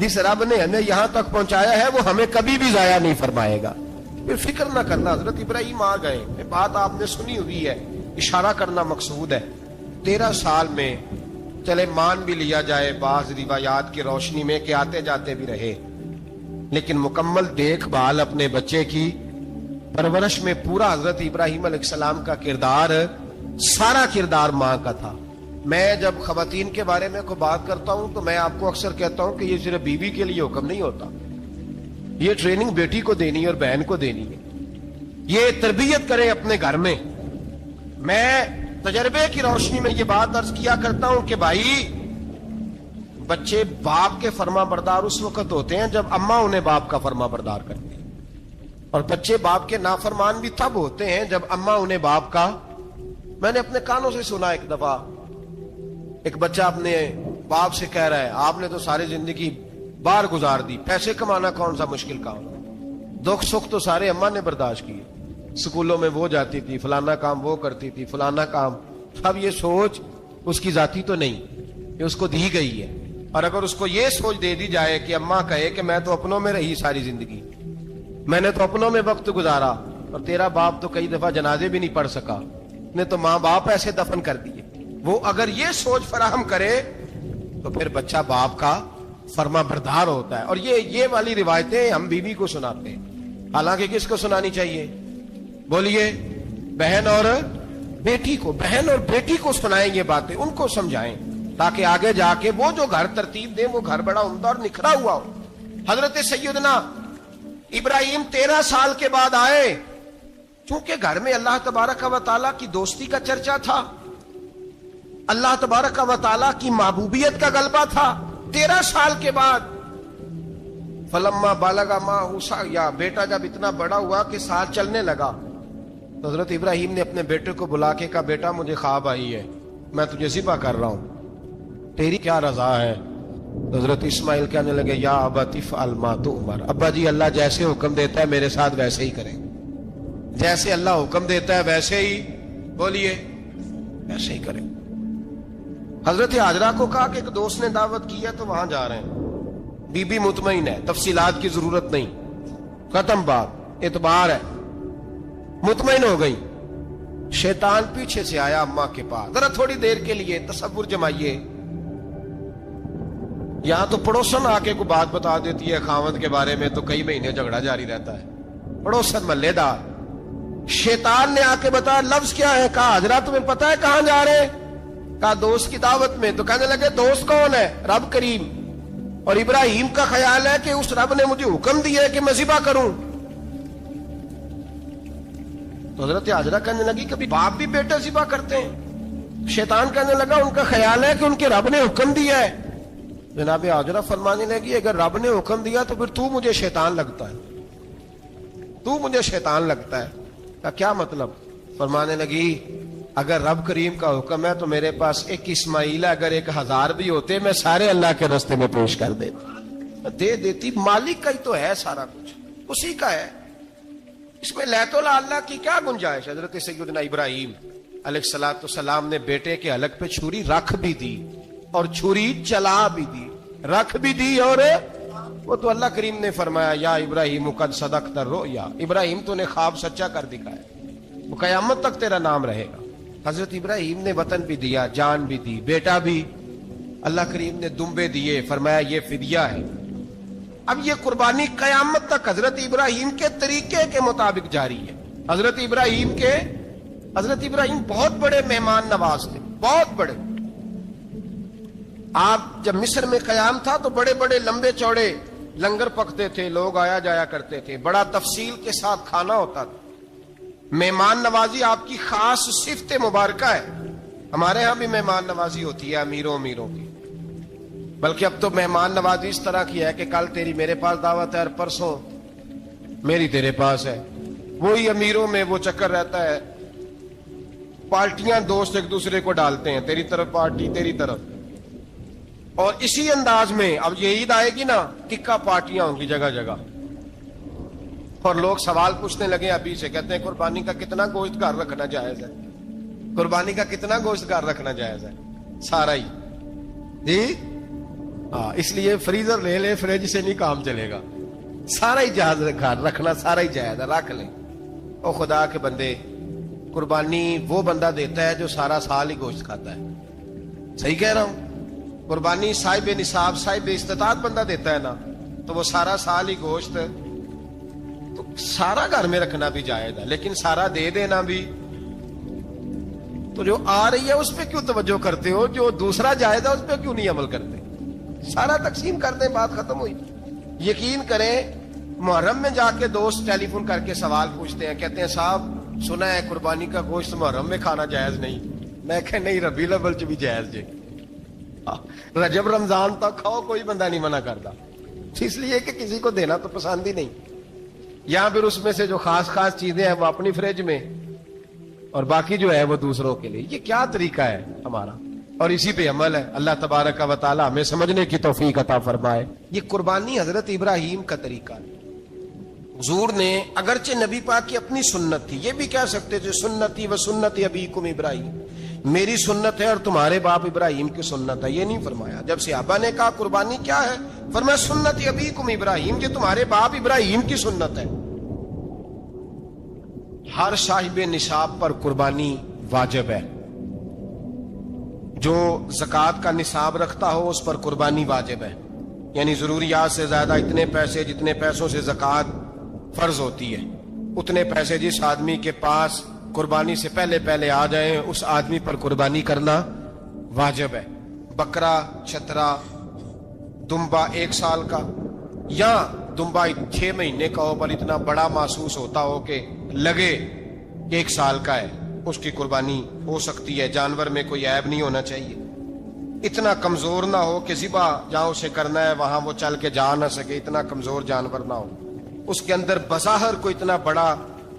جس رب نے ہمیں یہاں تک پہنچایا ہے وہ ہمیں کبھی بھی ضائع نہیں فرمائے گا, پھر فکر نہ کرنا. حضرت ابراہیم آ گئے, یہ بات آپ نے سنی ہوئی ہے, اشارہ کرنا مقصود ہے. 13 سال میں چلے مان بھی لیا جائے بعض روایات کی روشنی میں کہ آتے جاتے بھی رہے, لیکن مکمل دیکھ بھال اپنے بچے کی پرورش میں پورا حضرت ابراہیم علیہ السلام کا کردار, سارا کردار ماں کا تھا. میں جب خواتین کے بارے میں کوئی بات کرتا ہوں تو میں آپ کو اکثر کہتا ہوں کہ یہ صرف بیوی کے لیے حکم نہیں ہوتا, یہ ٹریننگ بیٹی کو دینی ہے اور بہن کو دینی ہے, یہ تربیت کریں اپنے گھر میں. میں تجربے کی روشنی میں یہ بات عرض کیا کرتا ہوں کہ بھائی بچے باپ کے فرما بردار اس وقت ہوتے ہیں جب اماں انہیں باپ کا فرما بردار کرتی ہیں, اور بچے باپ کے نافرمان بھی تب ہوتے ہیں جب اماں انہیں باپ کا. میں نے اپنے کانوں سے سنا ایک دفعہ ایک بچہ اپنے باپ سے کہہ رہا ہے آپ نے تو ساری زندگی باہر گزار دی, پیسے کمانا کون سا مشکل کام, دکھ سکھ تو سارے اماں نے برداشت کیے, سکولوں میں وہ جاتی تھی, فلانا کام وہ کرتی تھی, فلانا کام. اب یہ سوچ اس کی ذاتی تو نہیں, یہ اس کو دی گئی ہے, اور اگر اس کو یہ سوچ دے دی جائے کہ اماں کہے کہ میں تو اپنوں میں رہی ساری زندگی, میں نے تو اپنوں میں وقت گزارا, اور تیرا باپ تو کئی دفعہ جنازے بھی نہیں پڑھ سکا, نے تو ماں باپ ایسے دفن کر دیے, وہ اگر یہ سوچ فراہم کرے تو پھر بچہ باپ کا فرما بردار ہوتا ہے. اور یہ والی روایتیں ہم بیوی کو سناتے ہیں, حالانکہ کس کو سنانی چاہیے؟ بولیے، بہن اور بیٹی کو. بہن اور بیٹی کو سنائیں یہ باتیں، ان کو سمجھائیں، تاکہ آگے جا کے وہ جو گھر ترتیب دیں وہ گھر بڑا عمدہ اور نکھرا ہوا ہو. حضرت سیدنا ابراہیم 13 سال کے بعد آئے، چونکہ گھر میں اللہ تبارک و تعالیٰ کی دوستی کا چرچا تھا، اللہ تبارک و تعالیٰ کی محبوبیت کا غلبہ تھا. 13 سال کے بعد فلما بالغ معہ السعی، بیٹا جب اتنا بڑا ہوا کہ ساتھ چلنے لگا، تو حضرت ابراہیم نے اپنے بیٹے کو بلا کے کہا، بیٹا مجھے خواب آئی ہے، میں تجھے ذبح کر رہا ہوں، تیری کیا رضا ہے؟ حضرت اسماعیل کہنے لگے، یا ابت افعل ما تؤمر، ابا جی اللہ جیسے حکم دیتا ہے میرے ساتھ ویسے ہی کریں، جیسے اللہ حکم دیتا ہے ویسے ہی، بولیے، ویسے ہی کریں. حضرت حاجرہ کو کہا کہ ایک دوست نے دعوت کی ہے تو وہاں جا رہے ہیں. بی بی مطمئن ہے، تفصیلات کی ضرورت نہیں، ختم بات، اعتبار ہے، مطمئن ہو گئی. شیطان پیچھے سے آیا اماں کے پاس. ذرا تھوڑی دیر کے لیے تصور جمائیے، یہاں تو پڑوسن آ کے کوئی بات بتا دیتی ہے خاوند کے بارے میں تو کئی مہینے جھگڑا جاری رہتا ہے، پڑوسن محلے دار. شیطان نے آ کے بتایا لفظ کیا ہے؟ کہا حضرہ تمہیں پتا ہے کہاں جا رہے؟ کہا دوست کی دعوت میں. تو کہنے لگے دوست کون ہے؟ رب کریم. اور ابراہیم کا خیال ہے کہ اس رب نے مجھے حکم دیا ہے کہ میں ذبح کروں. تو حضرت حاجرہ کہنے لگی کبھی باپ بھی بیٹا ذبح کرتے ہیں؟ شیطان کہنے لگا ان کا خیال ہے کہ ان کے رب نے حکم دیا ہے. جناب حاجرہ فرمانے لگی اگر رب نے حکم دیا تو پھر تو مجھے شیطان لگتا ہے، تو مجھے شیطان لگتا ہے. کا کیا مطلب؟ فرمانے لگی اگر رب کریم کا حکم ہے تو میرے پاس ایک اسماعیل ہے، اگر 1000 بھی ہوتے میں سارے اللہ کے راستے میں پیش کر دیتا، دے دیتی. مالک کا ہی تو ہے سارا کچھ، اسی کا ہے، اس میں لیت اللہ کی کیا گنجائش؟ حضرت سیدنا ابراہیم علیہ الصلوۃ والسلام نے بیٹے کے حلق پہ چھری رکھ بھی دی اور چھری چلا بھی دی، رکھ بھی دی. اور وہ تو اللہ کریم نے فرمایا یا ابراہیم قد صدقت الرؤیا، ابراہیم تو نے خواب سچا کر دکھایا، وہ قیامت تک تیرا نام رہے گا. حضرت ابراہیم نے وطن بھی دیا، جان بھی دی، بیٹا بھی. اللہ کریم نے دمبے دیے، فرمایا یہ فدیہ ہے. اب یہ قربانی قیامت تک حضرت ابراہیم کے طریقے کے مطابق جاری ہے. حضرت ابراہیم بہت بڑے مہمان نواز تھے، بہت بڑے. آپ جب مصر میں قیام تھا تو بڑے بڑے لمبے چوڑے لنگر پکتے تھے، لوگ آیا جایا کرتے تھے، بڑا تفصیل کے ساتھ کھانا ہوتا تھا. مہمان نوازی آپ کی خاص صفت مبارکہ ہے. ہمارے ہاں بھی مہمان نوازی ہوتی ہے امیروں کی، بلکہ اب تو مہمان نوازی اس طرح کی ہے کہ کل تیری میرے پاس دعوت ہے اور پرسوں میری تیرے پاس ہے. وہی امیروں میں وہ چکر رہتا ہے، پارٹیاں دوست ایک دوسرے کو ڈالتے ہیں، تیری طرف پارٹی تیری طرف. اور اسی انداز میں اب یہ عید آئے گی نا، ٹکا پارٹیاں ہوں گی جگہ جگہ. اور لوگ سوال پوچھنے لگے ابھی سے، کہتے ہیں قربانی کا کتنا گوشت گھر رکھنا جائز ہے؟ قربانی کا کتنا گوشت گھر رکھنا جائز ہے؟ سارا ہی جی ہاں، اس لیے فریزر لے لے، فریج سے نہیں کام چلے گا. سارا ہی جائز گھر رکھنا، سارا ہی جائز ہے، رکھ لیں. او خدا کے بندے، قربانی وہ بندہ دیتا ہے جو سارا سال ہی گوشت کھاتا ہے. صحیح کہہ رہا ہوں؟ قربانی صاحب نصاب، صاحب استطاعت بندہ دیتا ہے نا، تو وہ سارا سال ہی گوشت، تو سارا گھر میں رکھنا بھی جائز ہے، لیکن سارا دے دینا بھی. تو جو آ رہی ہے اس پہ کیوں توجہ کرتے ہو؟ جو دوسرا جائز ہے اس پہ کیوں نہیں عمل کرتے؟ سارا تقسیم کر دیں، بات ختم ہوئی. یقین کریں، محرم میں جا کے دوست ٹیلی فون کر کے سوال پوچھتے ہیں، کہتے ہیں صاحب سنا ہے قربانی کا گوشت محرم میں کھانا جائز نہیں. میں کہ نہیں، ربیع الاول چ بھی جائز جی، رجب رمضان تک کھاؤ، کوئی بندہ نہیں منع کرتا. اس لیے کہ کسی کو دینا تو پسند ہی نہیں. یا پھر اس میں سے جو خاص چیزیں ہیں وہ اپنی فریج میں، اور باقی جو ہے وہ دوسروں کے لیے. یہ کیا طریقہ ہے ہمارا؟ اور اسی پہ عمل ہے. اللہ تبارک و تعالی ہمیں سمجھنے کی توفیق عطا فرمائے. یہ قربانی حضرت ابراہیم کا طریقہ ہے. حضور نے اگرچہ نبی پاک کی اپنی سنت تھی، یہ بھی کہہ سکتے تھے سنتی و سنت ابیکم ابراہیم، میری سنت ہے اور تمہارے باپ ابراہیم کی سنت ہے. یہ نہیں فرمایا. جب صحابہ نے کہا قربانی کیا ہے، فرمایا سنت ابیکم ابراہیم، یہ تمہارے باپ ابراہیم کی سنت ہے. ہر صاحب نصاب پر قربانی واجب ہے. جو زکوٰۃ کا نصاب رکھتا ہو اس پر قربانی واجب ہے. یعنی ضروریات سے زیادہ اتنے پیسے، جتنے پیسوں سے زکوٰۃ فرض ہوتی ہے. اتنے پیسے جس آدمی کے پاس قربانی سے پہلے پہلے آ جائیں اس آدمی پر قربانی کرنا واجب ہے. بکرا چھترا دمبا 1 سال کا یا دمبا 6 مہینے کا ہو پر اتنا بڑا محسوس ہوتا ہو کہ لگے کہ 1 سال کا ہے, اس کی قربانی ہو سکتی ہے. جانور میں کوئی عیب نہیں ہونا چاہیے. اتنا کمزور نہ ہو کہ ذبح جہاں اسے کرنا ہے وہاں وہ چل کے جا نہ سکے, اتنا کمزور جانور نہ ہو. اس کے اندر بظاہر کوئی اتنا بڑا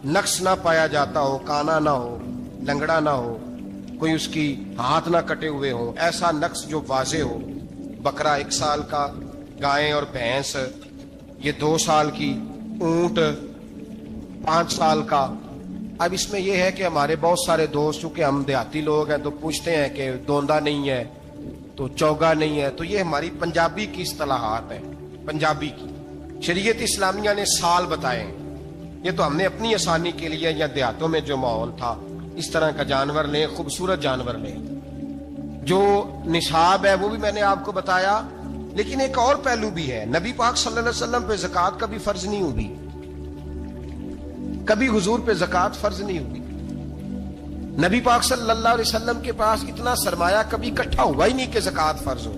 نقص نہ پایا جاتا ہو, کانا نہ ہو, لنگڑا نہ ہو, کوئی اس کی ہاتھ نہ کٹے ہوئے ہو, ایسا نقص جو واضح ہو. بکرا 1 سال کا, گائے اور بھینس یہ 2 سال کی, اونٹ 5 سال کا. اب اس میں یہ ہے کہ ہمارے بہت سارے دوست چونکہ ہم دیہاتی لوگ ہیں تو پوچھتے ہیں کہ دوندا نہیں ہے تو چوگا نہیں ہے, تو یہ ہماری پنجابی کی اصطلاحات ہیں. پنجابی کی شریعت اسلامیہ نے سال بتائے ہیں. یہ تو ہم نے اپنی آسانی کے لیے یا دیہاتوں میں جو ماحول تھا اس طرح کا جانور لیں, خوبصورت جانور لیں. جو نصاب ہے وہ بھی میں نے آپ کو بتایا. لیکن ایک اور پہلو بھی ہے, نبی پاک صلی اللہ علیہ وسلم پہ زکوٰۃ کبھی فرض نہیں ہوئی, کبھی حضور پہ زکوٰۃ فرض نہیں ہوئی. نبی پاک صلی اللہ علیہ وسلم کے پاس اتنا سرمایہ کبھی اکٹھا ہوا ہی نہیں کہ زکوٰۃ فرض ہو.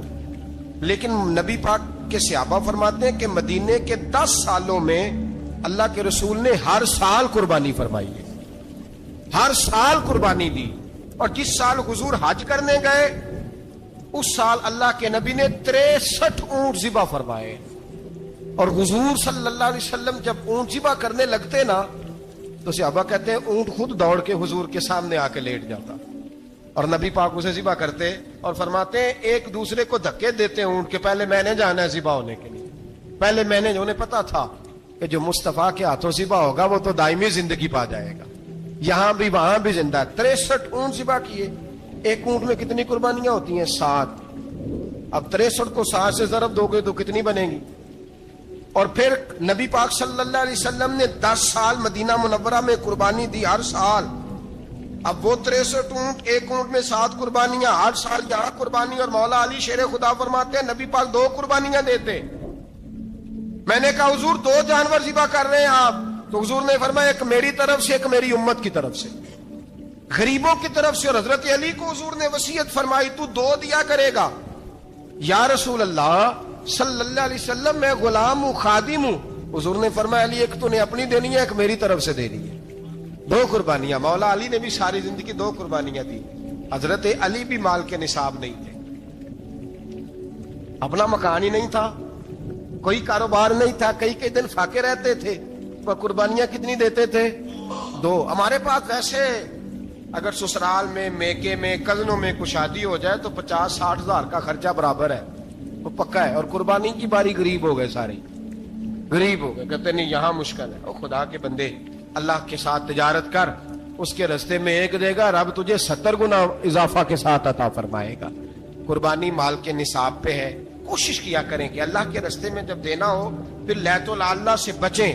لیکن نبی پاک کے صحابہ فرماتے ہیں کہ مدینے کے 10 سالوں میں اللہ کے رسول نے ہر سال قربانی فرمائی ہے, ہر سال قربانی دی. اور جس سال حضور حج کرنے گئے اس سال اللہ کے نبی نے 63 اونٹ ذبح فرمائے. اور حضور صلی اللہ علیہ وسلم جب اونٹ ذبح کرنے لگتے نا تو صحابہ کہتے ہیں اونٹ خود دوڑ کے حضور کے سامنے آ کے لیٹ جاتا اور نبی پاک اسے ذبح کرتے اور فرماتے ہیں ایک دوسرے کو دھکے دیتے اونٹ کے, پہلے میں نے جانا ہے ذبح ہونے کے لیے, پہلے میں نے, انہیں پتا تھا کہ جو مصطفیٰ کے ہاتھوں ذبح ہوگا وہ تو دائمی زندگی پا جائے گا, یہاں بھی وہاں بھی زندہ. 63 اونٹ ذبح کیے. ایک اونٹ میں کتنی قربانیاں ہوتی ہیں؟ 7. اب 63 کو 7 سے ضرب دو گے تو کتنی بنے گی؟ اور پھر نبی پاک صلی اللہ علیہ وسلم نے 10 سال مدینہ منورہ میں قربانی دی, ہر سال. اب وہ 63 اونٹ, ایک اونٹ میں 7 قربانیاں, ہر سال یہاں قربانی. اور مولا علی شیر خدا فرماتے ہیں نبی پاک 2 قربانیاں دیتے. میں نے کہا حضور 2 جانور ذبح کر رہے ہیں آپ, تو حضور نے فرمایا ایک میری طرف سے, ایک میری امت کی طرف سے, غریبوں کی طرف سے. اور حضرت علی کو حضور نے وصیت فرمائی تو 2 دیا کرے گا. یا رسول اللہ صلی اللہ علیہ وسلم میں غلام ہوں, خادم ہوں. حضور نے فرمایا علی ایک تو نے اپنی دینی ہے, ایک میری طرف سے دینی ہے. 2 قربانیاں. مولا علی نے بھی ساری زندگی 2 قربانیاں دی. حضرت علی بھی مال کے نصاب نہیں تھے, اپنا مکان ہی نہیں تھا, کوئی کاروبار نہیں تھا, کئی دن فاقے رہتے تھے. پر قربانیاں کتنی دیتے تھے؟ 2. ہمارے پاس ویسے اگر سسرال میں, میکے میں, کزنوں میں کچھ شادی ہو جائے تو 50-60 ہزار کا خرچہ برابر ہے, وہ پکا ہے. اور قربانی کی باری غریب ہو گئے, سارے غریب ہو گئے. کہتے نہیں یہاں مشکل ہے. او خدا کے بندے, اللہ کے ساتھ تجارت کر, اس کے رستے میں 1 دے گا, رب تجھے 70 گنا اضافہ کے ساتھ عطا فرمائے گا. قربانی مال کے نصاب پہ ہے. کوشش کیا کریں کہ اللہ کے رستے میں جب دینا ہو پھر لیت اللہ سے بچیں,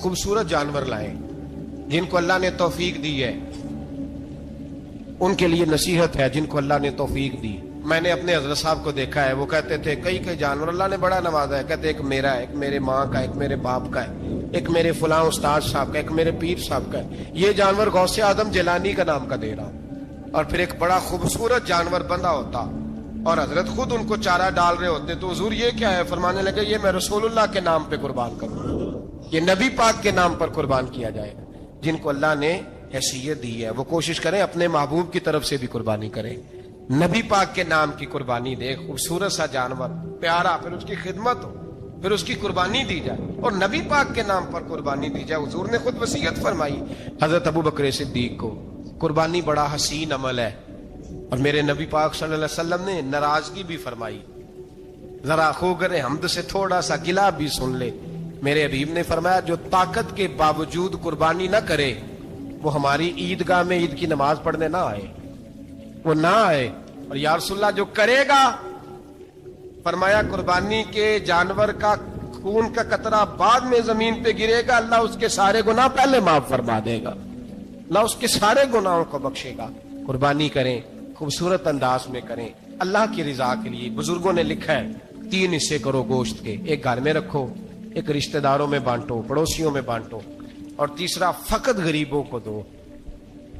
خوبصورت جانور لائیں. جن کو اللہ نے توفیق دی ہے ان کے لیے نصیحت ہے, جن کو اللہ نے توفیق دی. میں نے اپنے حضرت صاحب کو دیکھا ہے, وہ کہتے تھے کئی جانور اللہ نے بڑا نوازا ہے. کہتے ایک میرا ہے, ایک میرے ماں کا, ایک میرے باپ کا ہے, ایک میرے فلاں استاد صاحب کا, ایک میرے پیر صاحب کا ہے. یہ جانور غوث اعظم جیلانی کا نام کا دے رہا ہوں. اور پھر ایک بڑا خوبصورت جانور بندہ ہوتا اور حضرت خود ان کو چارہ ڈال رہے ہوتے. تو حضور یہ کیا ہے؟ فرمانے لگے یہ میں رسول اللہ کے نام پہ قربان کروں, یہ نبی پاک کے نام پر قربان کیا جائے گا. جن کو اللہ نے حیثیت دی ہے وہ کوشش کریں اپنے محبوب کی طرف سے بھی قربانی کریں. نبی پاک کے نام کی قربانی دے, خوبصورت سا جانور پیارا, پھر اس کی خدمت ہو, پھر اس کی قربانی دی جائے اور نبی پاک کے نام پر قربانی دی جائے. حضور نے خود وصیت فرمائی حضرت ابو بکر صدیق کو, قربانی بڑا حسین عمل ہے. اور میرے نبی پاک صلی اللہ علیہ وسلم نے ناراضگی بھی فرمائی, ذرا خوگر حمد سے تھوڑا سا گلا بھی سن لے. میرے حبیب نے فرمایا جو طاقت کے باوجود قربانی نہ کرے وہ ہماری عیدگاہ میں عید کی نماز پڑھنے نہ آئے, وہ نہ آئے. اور یا رسول اللہ جو کرے گا, فرمایا قربانی کے جانور کا خون کا قطرہ بعد میں زمین پہ گرے گا, اللہ اس کے سارے گناہ پہلے معاف فرما دے گا, اللہ اس کے سارے گناہوں کو بخشے گا. قربانی کریں, خوبصورت انداز میں کریں, اللہ کی رضا کے لیے. بزرگوں نے لکھا ہے 3 حصے کرو گوشت کے, ایک گھر میں رکھو, ایک رشتہ داروں میں بانٹو، پڑوسیوں میں بانٹو، اور تیسرا فقط غریبوں کو دو۔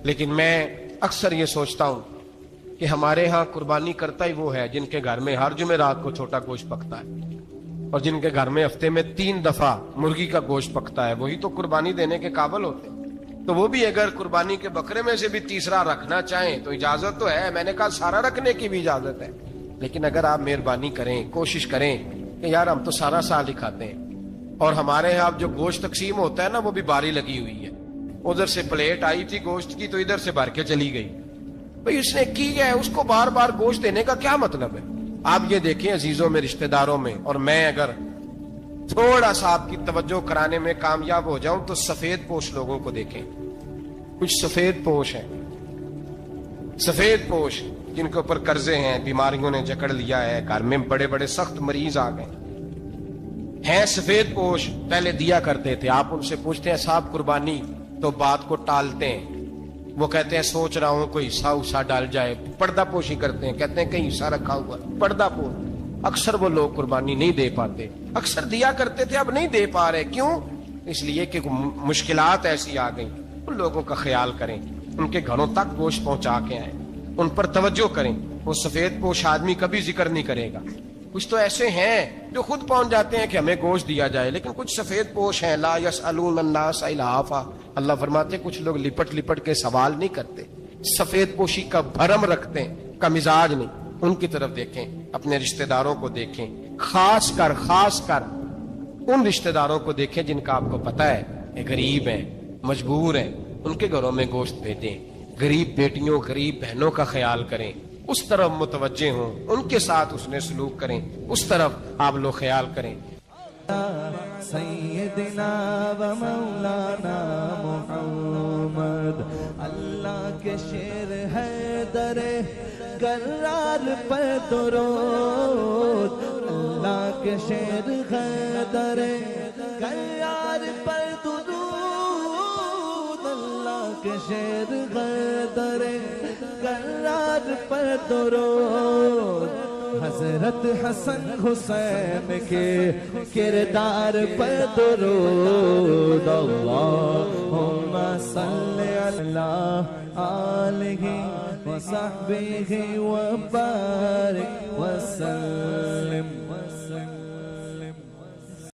لیکن میں اکثر یہ سوچتا ہوں کہ ہمارے ہاں قربانی کرتا ہی وہ ہے جن کے گھر میں ہر جمعرات کو چھوٹا گوشت پکتا ہے، اور جن کے گھر میں ہفتے میں 3 دفعہ مرغی کا گوشت پکتا ہے، وہی تو قربانی دینے کے قابل ہوتے ہیں۔ تو وہ بھی اگر قربانی کے بکرے میں سے بھی تیسرا رکھنا چاہیں تو اجازت تو ہے، میں نے کہا سارا رکھنے کی بھی اجازت ہے، لیکن اگر آپ مہربانی کریں، کوشش کریں کہ یار ہم تو سارا سال ہی کھاتے ہیں، اور ہمارے یہاں جو گوشت تقسیم ہوتا ہے نا وہ بھی باری لگی ہوئی ہے، ادھر سے پلیٹ آئی تھی گوشت کی تو ادھر سے بھر کے چلی گئی، بھئی اس نے کی ہے، اس کو بار بار گوشت دینے کا کیا مطلب ہے؟ آپ یہ دیکھیں عزیزوں میں، رشتہ داروں میں، اور میں اگر تھوڑا سا آپ کی توجہ کرانے میں کامیاب ہو جاؤں تو سفید پوش لوگوں کو دیکھیں، کچھ سفید پوش ہیں، سفید پوش جن کے اوپر قرضے ہیں، بیماریوں نے جکڑ لیا ہے، گھر میں بڑے بڑے سخت مریض آ گئے ہیں، سفید پوش پہلے دیا کرتے تھے، آپ ان سے پوچھتے ہیں صاحب قربانی، تو بات کو ٹالتے ہیں، وہ کہتے ہیں سوچ رہا ہوں کوئی حصہ ڈال جائے، پردہ پوشی کرتے ہیں، کہتے ہیں کہیں حصہ رکھا ہوا، پردہ پوش۔ اکثر وہ لوگ قربانی نہیں دے پاتے، اکثر دیا کرتے تھے اب نہیں دے پا رہے، کیوں؟ اس لیے کہ مشکلات ایسی آ گئیں۔ ان لوگوں کا خیال کریں، ان کے گھروں تک گوشت پہنچا کے آئیں، ان پر توجہ کریں۔ وہ سفید پوش آدمی کبھی ذکر نہیں کرے گا، کچھ تو ایسے ہیں جو خود پہنچ جاتے ہیں کہ ہمیں گوشت دیا جائے، لیکن کچھ سفید پوش ہیں لا یسألون الناس الحافا، اللہ فرماتے ہیں کچھ لوگ لپٹ لپٹ کے سوال نہیں کرتے، سفید پوشی کا بھرم رکھتے ہیں، کا مزاج نہیں۔ ان کی طرف دیکھیں، اپنے رشتہ داروں کو دیکھیں، خاص کر ان رشتہ داروں کو دیکھیں جن کا آپ کو پتہ ہے کہ غریب ہیں، مجبور ہیں، ان کے گھروں میں گوشت بھیجیں، غریب بیٹیوں، غریب بہنوں کا خیال کریں، اس طرف متوجہ ہوں، ان کے ساتھ اس نے سلوک کریں، اس طرف آپ لوگ خیال کریں۔ سیدنا و مولانا محمد، اللہ کے شیر ہے در کرار پر درود، اللہ کے شیر ہے در کرار پر درود، اللہ کے شیر ہے در کرار پر درود، حضرت حسن حسین کے کردار پر درود، اللہم صلی علی آلہ وصحبہ وبارک وسلم۔